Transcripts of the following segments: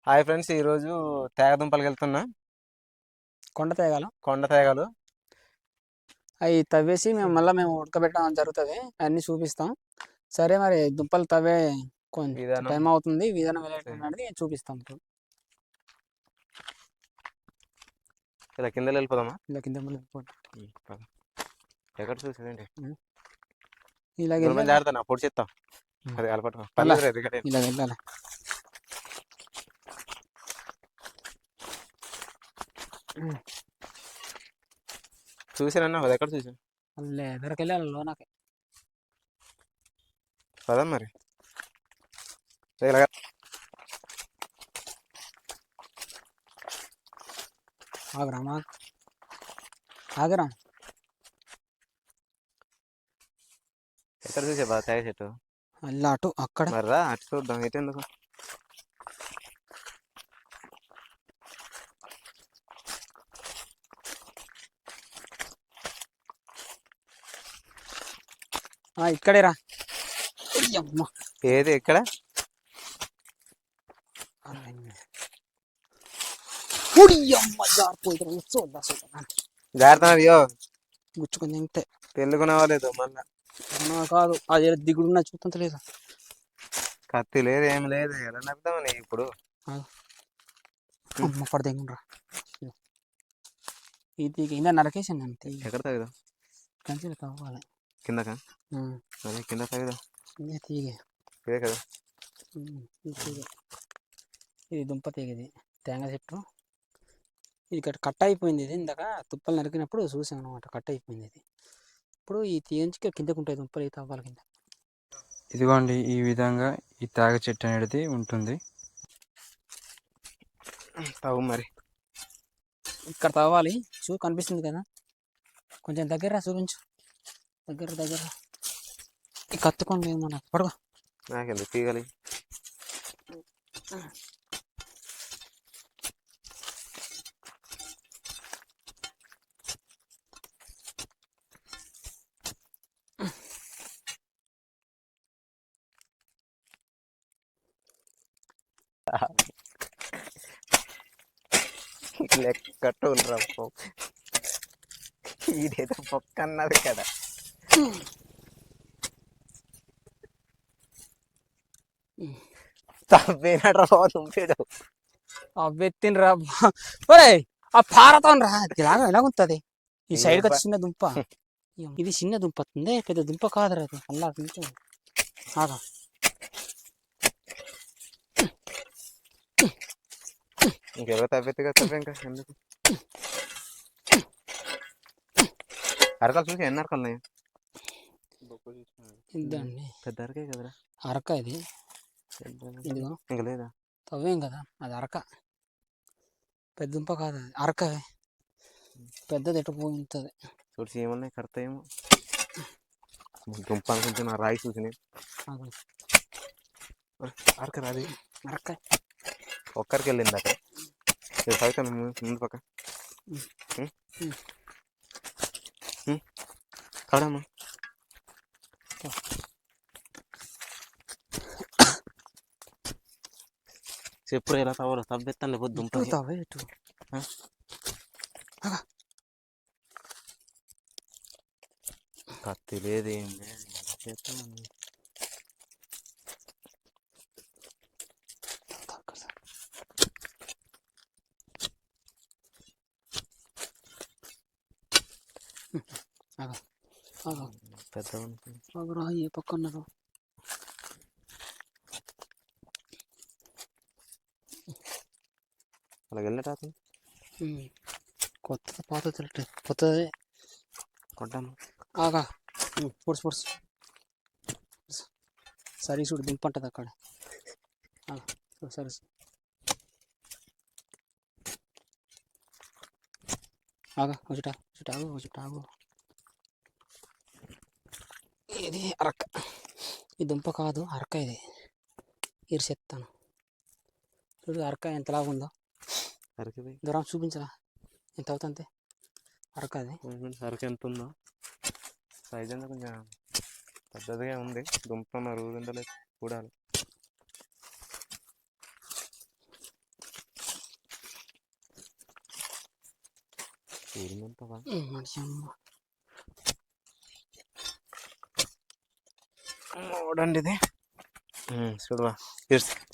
Hi friends, ఈరోజు తేగ దుంపలకి వెళ్తున్నా. కొండ తేగాలు కొండ తేగలు. అవి తవ్వేసి మేము ఉడకబెట్టడం జరుగుతుంది. అన్నీ చూపిస్తాం. సరే, మరి దుంపలు తవ్వే కొంచెం విధానం టైం అవుతుంది. విధానం అనేది చూపిస్తాం. ఇప్పుడు ఇలా కింద వెళ్ళిపోదామా? ఇలా కింద పద. ఎక్కడ చూసేదండి? ఇలా దూరం వెళ్ళాలి. జాగ్రత్త, నా పొడి చెప్తాం. అది కలపటం అలా పర్లేదు. ఇక్కడ ఇలా వెళ్ళాలి. చూసానన్నా, అది ఎక్కడ చూసాను? అల్లే ఎదరికి వెళ్ళాలి లోనకి. పదం మరి ఇలాగ. ఆగరా ఆగరా. ఎక్కడ చూసా బాగా తేగ చెట్టు? అల్లా అటు అక్కడ మర్రా అటు చూద్దాం. అయితే ఎందుకు? ఇక్కడేరా. ఏది ఎక్కడ? జాగ్రత్త అయ్యో, గుచ్చుకుంది ఇంతే. పెళ్ళుకునేవాలేదు మళ్ళా. కాదు, అది దిగుడున్నా చూస్తుంత లేదు. కత్తి లేదు, ఏం లేదు. ఎలా నడుద్దామని ఇప్పుడు? అమ్మ పడదేంరా. ఇది కింద నరకేసాను అంతే. ఎక్కడ తగ్గుదాం? కంచెలు కావాలి కిందకా? అదే కింద తగ్గుదాం. తీగే ఇదే కదా. ఇది దుంప తీగది, తేంగ చెట్టు. ఇది ఇక్కడ కట్ అయిపోయింది. ఇది ఇందాక తుప్పలు నరికినప్పుడు చూసాను అనమాట. కట్ అయిపోయింది ఇది. ఇప్పుడు ఈ తీగ నుంచి కిందకు ఉంటాయి దుంపలు. ఈ తవ్వాల కింద. ఇదిగోండి, ఈ విధంగా ఈ తాగ చెట్టు అనేది ఉంటుంది. తవ్వు మరి. ఇక్కడ తవ్వాలి. కనిపిస్తుంది కదా, కొంచెం దగ్గర చూపించు. దగ్గర ఈ కత్తుకోండి మన పడుకో. నాకెందుకు తీగలి? లెక్కట్టు ఉండరా. ఇదేదో పొక్క అన్నది కదా. తప్పేనట్రా తుంపాడు. వెత్తినరా. ఒరే, ఆ పారతో రా. ఎలాగుంటుంది ఈ సైడ్కి వచ్చి చిన్న దుంప. ఇది చిన్న దుంప వస్తుంది, పెద్ద దుంప కాదురా. అది అల్లా కొంచెం ఆగా. ఇంకెవరో తప్పెత్తుగా తప్ప ఇంకా ఎందుకు? అరకాలు చూసి ఎన్ని అరకాలు ఉన్నాయి? ఇద్దండి. పెద్ద అరకే కదరా. అరక ఇది. ఇదిగో ఇంకా లేదా? తవ్వేం కదా, అది అరక. పెద్ద దుంప కాదు, అది అరక. పెద్దది ఎటు పోతుంది. చూడు ఏమన్నాయి, కడతాయేమో. దుంప అనుకుంటే నా రాయి చూసి అరక రాది. అరక ఒక్కరికి వెళ్ళింది అక్కడ. చదువుతాను ముందు పక్క కాడమ్మా. చెప్పుడు ఎలా తవ్వాలో తవ్వెత్తాను, లేకపోతే దుంప కత్తి లేదు, ఏం లేదు. చేస్తామని పెద్ద ఏ పక్క ఉన్నారు. అలాగ వెళ్ళటా. కొత్తది పాత తిరగట్లేదు, కొత్తది. కొట్టాము. ఆగా పొడుసు సరే చూడు, దుంప ఉంటుంది అక్కడ. సరే ఆగా, కొంచెం ఇది అరక. ఈ దుంప కాదు, అరక. ఇది ఇరిసెత్తాను చూడు. అరక ఎంతలాగా ఉందో. దూరం చూపించరా, ఎంత అవుతుంది అరక. అది అరక ఎంత ఉందో సైజ్ అంతా కొంచెం పెద్దదిగా ఉంది. దుంప రోజు ఉండలేదు, చూడాలి. తీరిందంటావా? మనిషి అమ్మ. చూడండి ఇది. చూడవా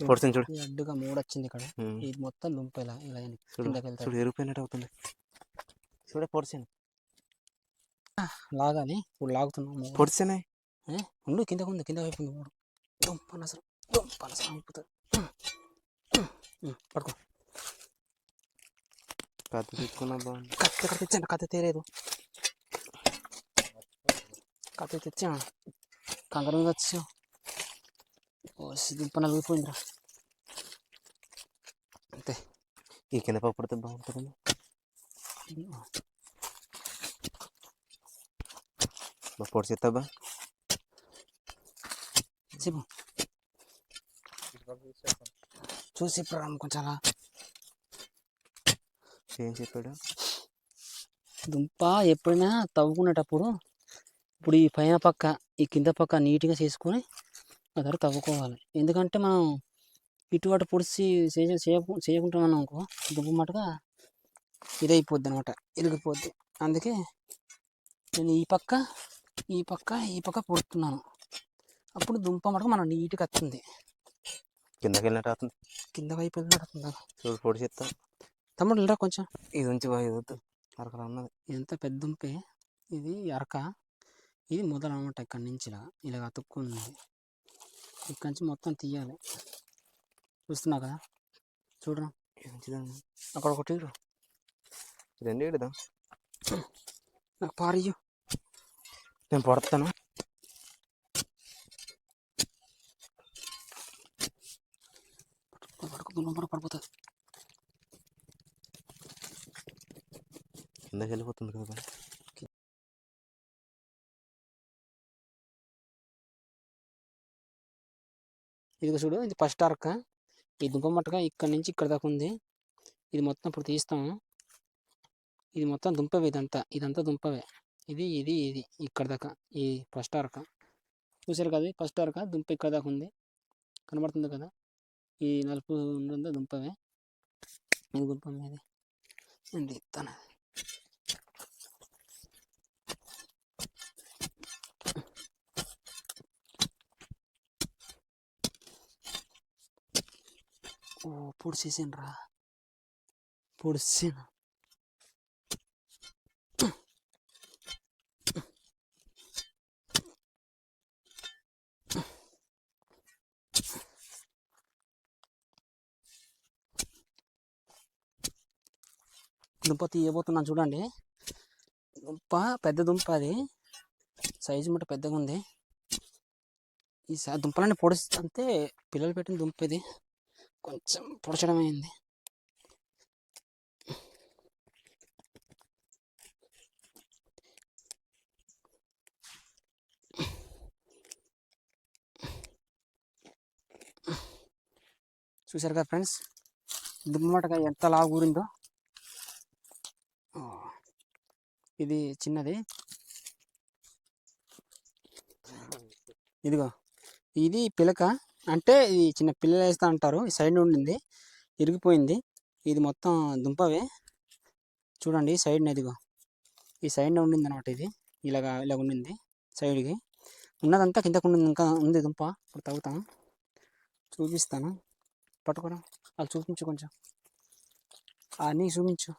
పొడిచింది చూడు. ఈ అడ్డుగా మూడు వచ్చింది ఇక్కడ. ఇది మొత్తం దుంప ఇలా ఇలా చూడు కిందకి వెళ్తాయి. చూడు ఎరిపోయినట్టు అవుతుంది. చూడే పొడిచాను. లాగాలి ఇప్పుడు లాగుతున్నాము. పొడిచానే ఉండు కిందకు ఉంది, కింద వైపు ఉంది మూడు. దుంప నసరం అయిపోతుంది. పడుకో. కత్తి తెచ్చుకున్నా బాగుంది. కత్తి ఎక్కడ తెచ్చాను? కత్తి తేలేదు. కత్తి తెచ్చా కంగారు మీద వచ్చావు. దుంప నలిగిపోయిందిరా. అంతే. ఈ కింద పప్పు పడితే బాగుంటుంది. పొడి చేస్తాబా చెప్పు. చూసి ఇప్పుడు కొంచెం అలా. ఏం చెప్పాడు? దుంప ఎప్పుడైనా తవ్వుకునేటప్పుడు ఇప్పుడు ఈ పైన పక్క ఈ కింద పక్క నీట్గా చేసుకొని ఆ తర్వాత తవ్వుకోవాలి. ఎందుకంటే మనం ఇటు పొడిచి చేయకుంటున్నాం అనుకో దుంప మటుగా ఇదైపోద్ది అనమాట, ఇరిగిపోద్ది. అందుకే నేను ఈ పక్క పొడుతున్నాను. అప్పుడు దుంప మటుకు మనం నీట్గా వస్తుంది. కిందకి వెళ్ళినట్టు అవుతుంది. కింద వైపు వెళ్ళినట్టు అవుతుంది. చూడు పొడి చేస్తా. తమ్ముడు వెళ్ళరా కొంచెం. ఇది ఉంచి బాగా ఇది అరకలా ఉన్నది. ఎంత పెద్ద దుంపే ఇది. అరక ఇది మొదలు అనమాట. ఇక్కడి నుంచి ఇలా అతుక్కుంది. ఇక్కడి నుంచి మొత్తం తీయాలి. చూస్తున్నా కదా, చూడరా. అక్కడ ఒకటి రెండు ఇడదా. నాకు పారియు, నేను పడతాను. పడిపోతుంది. కిందకి వెళ్ళిపోతుంది కదా. ఇది చూడు, ఇది ఫస్ట్ అరక. ఈ దుంప మట్టుగా ఇక్కడ నుంచి ఇక్కడ దాకా ఉంది. ఇది మొత్తం ఇప్పుడు తీస్తాము. ఇది మొత్తం దుంపవే. ఇదంతా దుంపవే. ఇది ఇక్కడ దాకా ఈ ఫస్ట్ అరక. చూసారు కదా, ఫస్ట్ అరక దుంప ఇక్కడ దాకా ఉంది. కనబడుతుంది కదా. ఈ నలుపు ఉన్నదంతా దుంపవే. ఇది దుంప మీద నేను తీస్తాను. పొడిచేసాను రా, పొడిచాను. దుంప తీయబోతున్నాను చూడండి. దుంప పెద్ద దుంప, అది సైజు మటు పెద్దగా ఉంది. ఈ దుంపలన్నీ పొడిస్తే పిల్లలు పెట్టిన దుంప ఇది. కొంచెం పొడచడం అయింది. చూసారు కదా ఫ్రెండ్స్, దుంప మటుగా ఎంత లావు ఊరిందో. ఇది చిన్నది. ఇదిగో ఇది పిలక. అంటే ఇది చిన్న పిల్లలు వేస్తా అంటారు. ఈ సైడ్ ఉండింది, ఇరిగిపోయింది. ఇది మొత్తం దుంపవే. చూడండి సైడ్న, ఇదిగో ఈ సైడ్న ఉండింది అనమాట. ఇది ఇలాగ ఉండింది సైడ్కి. ఉన్నదంతా కిందకు ఉండింది. ఇంకా ఉంది దుంప. ఇప్పుడు తవ్వుతాను, చూపిస్తాను. పట్టుకోరా, అది చూపించు కొంచెం. నీకు చూపించు.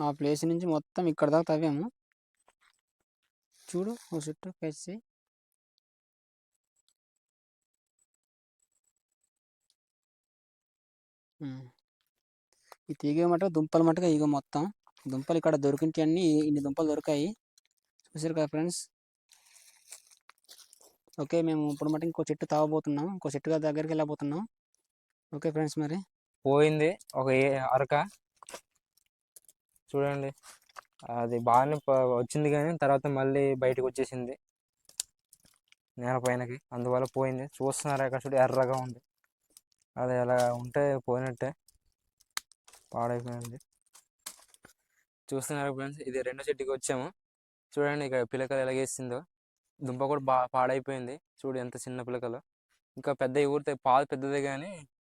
ఆ ప్లేస్ నుంచి మొత్తం ఇక్కడ దాకా తవ్వాము. చూడు ఓ చుట్టూ కలిసి. ఈ తీగ మటుగా దుంపలు మటుగా ఇగో మొత్తం దుంపలు ఇక్కడ దొరికింటి అన్ని. ఇన్ని దుంపలు దొరికాయి. చూసారు కదా ఫ్రెండ్స్. ఓకే, మేము ఇప్పుడు మటు ఇంకో చెట్టు తాగబోతున్నాం, ఇంకో చెట్టు దగ్గరికి వెళ్ళబోతున్నాం. ఓకే ఫ్రెండ్స్, మరి పోయింది ఒక అరక చూడండి. అది బాగానే వచ్చింది కానీ తర్వాత మళ్ళీ బయటకు వచ్చేసింది నేల పైనకి, అందువల్ల పోయింది. చూస్తున్నారు అక్కడ చూడు ఎర్రగా ఉంది, అది అలా ఉంటే పోయినట్టే, పాడైపోయింది. చూస్తున్నారు ఫ్రెండ్స్, ఇది రెండో చెట్టుకి వచ్చాము. చూడండి ఇక పిలకలు ఎలాగేసిందో, దుంప కూడా పాడైపోయింది. చూడు ఎంత చిన్న పిలకలు, ఇంకా పెద్ద ఊరితే పాలు పెద్దదే కానీ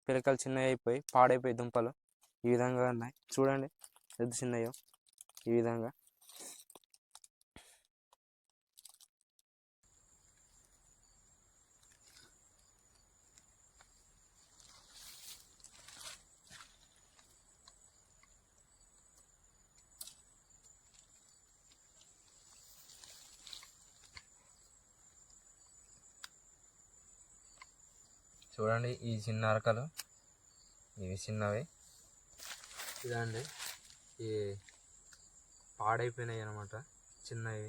పిలకలు చిన్నవి అయిపోయి పాడైపోయి దుంపలు ఈ విధంగా ఉన్నాయి. చూడండి ఎంత చిన్నయో ఈ విధంగా. చూడండి ఈ చిన్న అరకలు, ఇవి చిన్నవి. ఇదండి ఈ పాడైపోయినాయి అన్నమాట, చిన్నవి.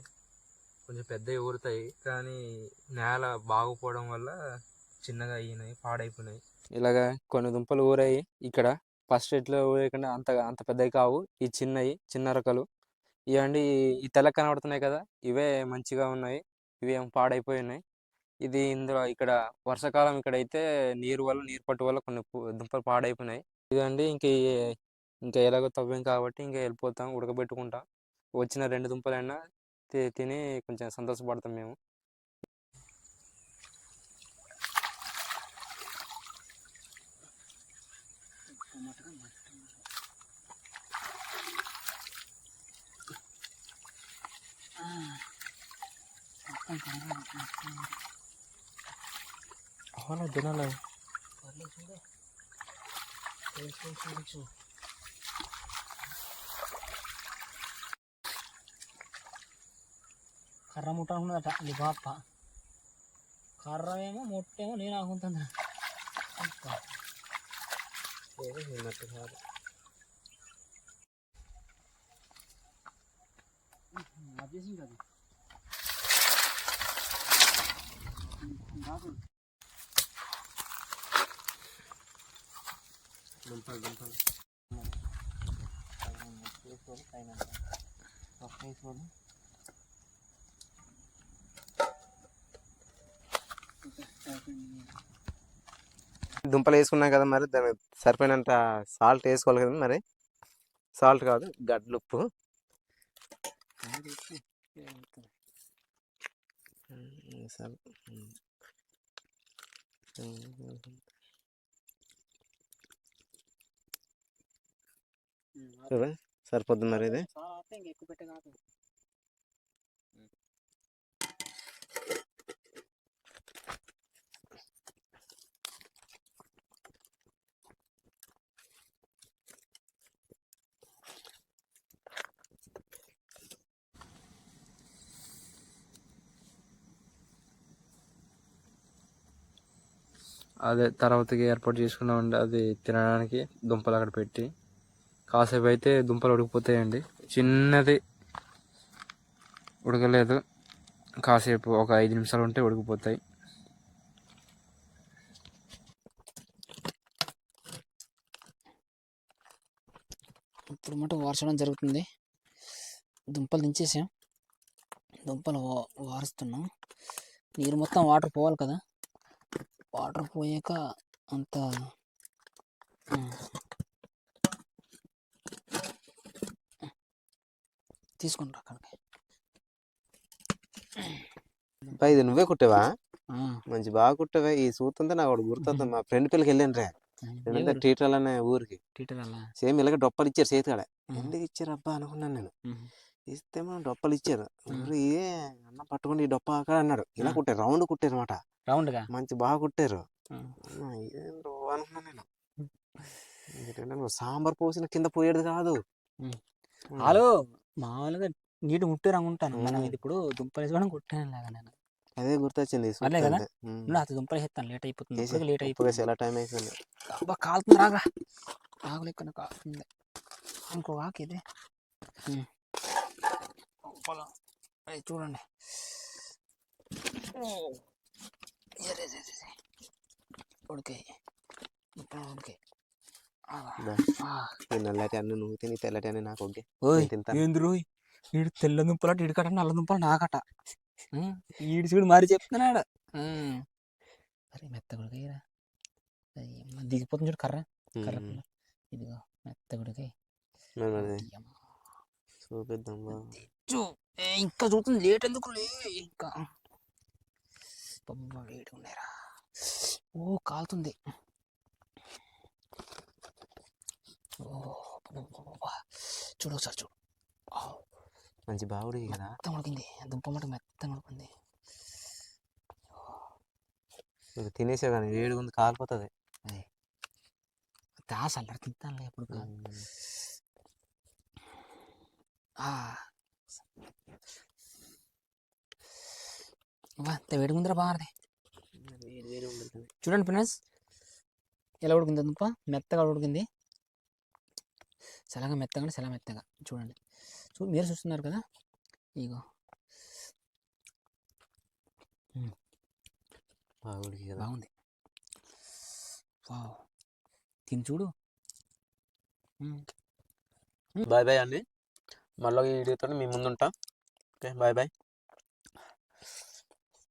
కొంచెం పెద్దవి ఊరుతాయి కానీ నేల బాగుపోవడం వల్ల చిన్నగా అయినాయి, పాడైపోయినాయి. ఇలాగా కొన్ని దుంపలు ఊరాయి ఇక్కడ. ఫస్ట్ ఇట్లా ఊరేయకుండా అంత పెద్దవి కావు, ఈ చిన్నవి చిన్న రకాలు. ఇవండి ఈ తెల్ల కనబడుతున్నాయి కదా, ఇవే మంచిగా ఉన్నాయి, ఇవేం పాడైపోయి ఉన్నాయి. ఇది ఇందులో ఇక్కడ వర్షాకాలం ఇక్కడైతే నీరు పట్టు వల్ల కొన్ని దుంపలు పాడైపోయినాయి. ఇదండి ఇంకా ఎలాగో తవ్వాం కాబట్టి ఇంకా వెళ్ళిపోతాం, ఉడకబెట్టుకుంటాం. వచ్చిన 2 దుంపలైనా తిని కొంచెం సంతోషపడతాం మేము. అవునా తినాలి. కర్ర ముట్ట ఉన్నదట అది బాప్ప, కర్ర ఏమో ముట్టేమో నేను ఆగుతుందా. దుంపలు వేసుకున్నాం కదా, మరి దానికి సరిపోయినంత సాల్ట్ వేసుకోవాలి కదా. మరి సాల్ట్ కాదు, గడ్లుప్పు. సరిపోద్ది మరి ఇది. అదే తర్వాతకి ఏర్పాటు చేసుకున్నామండి, అది తినడానికి దుంపలు అక్కడ పెట్టి. కాసేపు అయితే దుంపలు ఉడికిపోతాయండి. చిన్నది ఉడకలేదు, కాసేపు ఒక 5 నిమిషాలు ఉంటే ఉడికిపోతాయి. ఇప్పుడు మటు వార్చడం జరుగుతుంది. దుంపలు దించేసాం, దుంపలు వారుస్తున్నాం. నీరు మొత్తం వాటర్ పోవాలి కదా, వాటర్ పోయాక అంత తీసుకుంటా అక్కడికి. ఇది నువ్వే కుట్టావా? మంచి బాగా కుట్టావే. ఈ సూతంతా నాకు ఒకటి గుర్తుంది, మా ఫ్రెండ్ పిల్లకి వెళ్ళాను రే, టీటర్ అనే ఊరికి. సేమ్ ఇలాగ డొప్పలు ఇచ్చారు చేతికాడ. ఎందుకు ఇచ్చారు అబ్బా అనుకున్నాను నేను. ఇస్తే మనం డొప్పలు ఇచ్చారు. ఇదే అన్న పట్టుకుని ఈ డొప్ప అన్నాడు. ఇలా కుట్టారు, రౌండ్ కుట్టారు అనమాట. రౌండ్గా మంచి బాగా కుట్టారు అనుకున్నాను నేను. సాంబార్ పోసిన కింద పోయేది కాదు. వాళ్ళు మామూలుగా నీటి ముట్టే రంగు ఉంటాను. మనం ఇది ఇప్పుడు దుంపలు వేసుకోవడం కుట్టాను లాగా నేను. అదే గుర్తొచ్చింది కదా, అతను దుంపలు వేస్తాను, లేట్ అయిపోతుంది, లేట్ అయిపోతుంది. ఎలా టైం అయిపోయింది. అబ్బా కాలుతుంది, రాగా ఆకులు ఎక్కడ కాలుతుంది. ఇంకో ఆకు ఇది చూడండి. ఉడికాయి ఉడికాయి. ఈ నల్లటి అన్ని నువ్వు తిని తెల్లటి అన్ని నాకు ఓకే ఓయ్ నేను తింటాను. ఏంద్రు ఈడు తెల్ల దుంపలట ఈడికట నల్ల దుంపలు నాకట. ఈడు చూడు మరి చెప్తున్నాడు. అరే మెత్తగుడికాయరా దిగిపోతుంది చూడు కర్ర కర్ర పిల్ల. ఇదిగో మెత్తగుడికాయ చూపిద్దాం బా. ఇంకా చూస్తుంది లేట్ ఎందుకు లే ఇంకా వేడి ఉన్నాయిరా. ఓ కాలుతుంది. చూడు ఒకసారి చూడు మంచి బాగుడి కదా మెత్తం ఉడికింది దుంప మాట మెత్తం ఉడికింది. తినేసే కానీ వేడి ఉంది కాలిపోతుంది. దాస అల్లరి తింటాను ఎప్పుడు అంత వేడి ముందర బాగుంది. చూడండి ఫ్రెండ్స్ ఎలా ఉడికింది దుంప మెత్తగా ఉడికింది. చల్లగా మెత్తగా చాలా మెత్తగా చూడండి. మీరు చూస్తున్నారు కదా ఇగో బాగుంది. తిని చూడు. బాయ్ బాయ్ అండి. మళ్ళీ ఈ వీడియోతో మీ ముందుంటా. Okay bye bye.